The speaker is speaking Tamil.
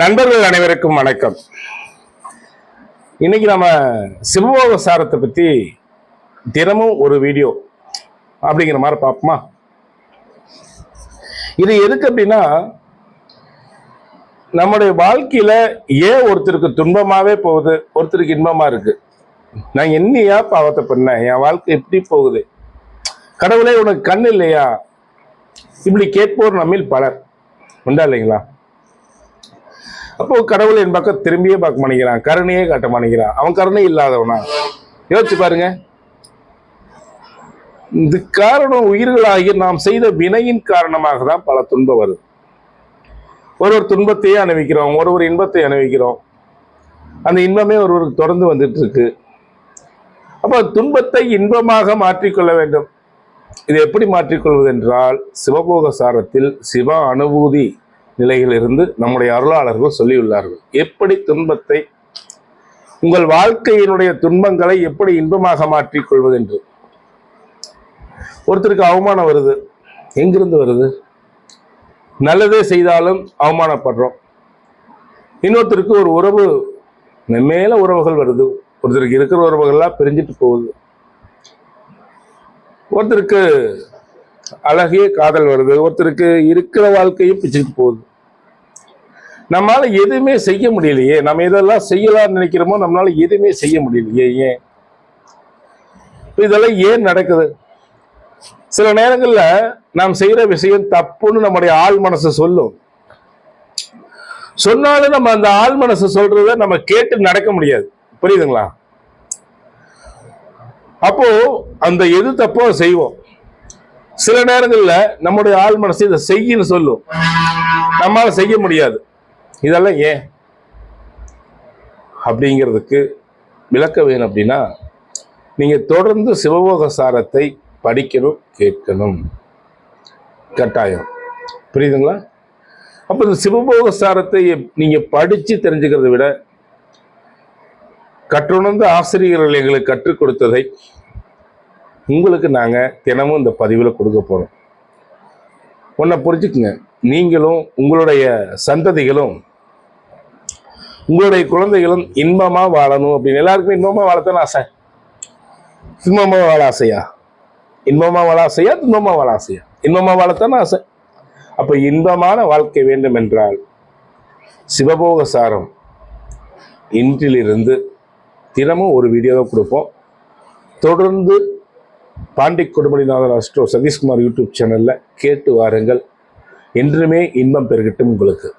நண்பர்கள் அனைவருக்கும் வணக்கம். இன்னைக்கு நம்ம சிவபோக சாரத்தை பத்தி தினமும் ஒரு வீடியோ அப்படிங்கிற மாதிரி பார்ப்போமா? இது எதுக்கு அப்படின்னா, நம்முடைய வாழ்க்கையில ஏன் ஒருத்தருக்கு துன்பமாவே போகுது, ஒருத்தருக்கு இன்பமா இருக்கு. நான் என்னையா பாவத்தை பண்ணேன், என் வாழ்க்கை எப்படி போகுது, கடவுளே உனக்கு கண் இல்லையா, இப்படி கேட்போர் நம்மில் பலர் உண்டா இல்லைங்களா? அப்போ கடவுள் என் பக்கம் திரும்பியே பார்க்க மாட்டேங்கிறான், கருணையே காட்ட மாட்டேங்கிறான். அவன் கருணை இல்லாதவனா? யோசிச்சு பாருங்க. இந்த காரணம் உயிர்களாகி நாம் செய்த வினையின் காரணமாக தான் பல துன்பம் வருது. ஒருவர் துன்பத்தையே அனுபவிக்கிறோம், ஒருவர் இன்பத்தை அனுபவிக்கிறோம். அந்த இன்பமே ஒருவருக்கு தொடர்ந்து வந்துட்டு இருக்கு. அப்போ துன்பத்தை இன்பமாக மாற்றிக்கொள்ள வேண்டும். இது எப்படி மாற்றிக்கொள்வது என்றால், சிவபோக சாரத்தில் சிவ அனுபூதி நிலையிலிருந்து நம்முடைய அருளாளர்கள் சொல்லியுள்ளார்கள். எப்படி துன்பத்தை, உங்கள் வாழ்க்கையினுடைய துன்பங்களை எப்படி இன்பமாக மாற்றிக்கொள்வது என்று. ஒருத்தருக்கு அவமானம் வருது, எங்கிருந்து வருது? நல்லதே செய்தாலும் அவமானப்படுறோம். இன்னொருத்தருக்கு ஒரு உறவு, மேல உறவுகள் வருது, ஒருத்தருக்கு இருக்கிற உறவுகள்லாம் பிரிஞ்சிட்டு போகுது. ஒருத்தருக்கு அழகிய காதல் வருது, ஒருத்தருக்கு இருக்கிற வாழ்க்கையும் பிச்சுட்டு போகுது. நம்மளால எதுவுமே செய்ய முடியலையே. நம்ம இதெல்லாம் செய்யலாம்னு நினைக்கிறோமோ, நம்மளால எதுவுமே செய்ய முடியலையே. ஏன் இதெல்லாம் ஏன் நடக்குது? சில நேரங்கள்ல நாம் செய்யற விஷயம் தப்புன்னு நம்முடைய ஆள் மனசு சொல்லும். சொன்னாலும் நம்ம அந்த ஆள் மனசு சொல்றத நம்ம கேட்டு நடக்க முடியாது. புரியுதுங்களா? அப்போ அந்த எது தப்போ செய்வோம். சில நேரங்கள்ல நம்முடைய ஆள் மனசு இதை செய்யன்னு சொல்லும், நம்மளால செய்ய முடியாது. இதெல்லாம் ஏன் அப்படிங்கிறதுக்கு விளக்க வேணும். அப்படின்னா, நீங்க தொடர்ந்து சிவபோக சாரத்தை படிக்கணும், கேட்கணும், கட்டாயம். புரியுதுங்களா? அப்ப இந்த சிவபோக சாரத்தை நீங்க படிச்சு தெரிஞ்சுக்கிறத விட, கற்றுணர்ந்த ஆசிரியர்கள் எங்களுக்கு கற்றுக் கொடுத்ததை உங்களுக்கு நாங்க தினமும் இந்த பதிவில் கொடுக்க போறோம். ஒன்ன புரிஞ்சுக்குங்க, நீங்களும் உங்களுடைய சந்ததிகளும் உங்களுடைய குழந்தைகளும் இன்பமா வாழணும் அப்படின்னு. எல்லாருக்குமே இன்பமா வாழத்தான ஆசை. இன்பமா வாழ ஆசையா? இன்பமா வாழ ஆசையா, துன்பமா வாழ ஆசையா? இன்பமா வாழத்தான ஆசை. அப்ப இன்பமான வாழ்க்கை வேண்டும் என்றால் சிவபோக சாரம் இன்றிலிருந்து தினமும் ஒரு வீடியோ தான் கொடுப்போம். தொடர்ந்து பாண்டி கொடுமணிநாதன் அஸ்ட்ரோ சதீஷ்குமார் யூடியூப் சேனல்ல கேட்டு வாருங்கள். என்றுமே இன்பம் பெருகட்டும் உங்களுக்கு.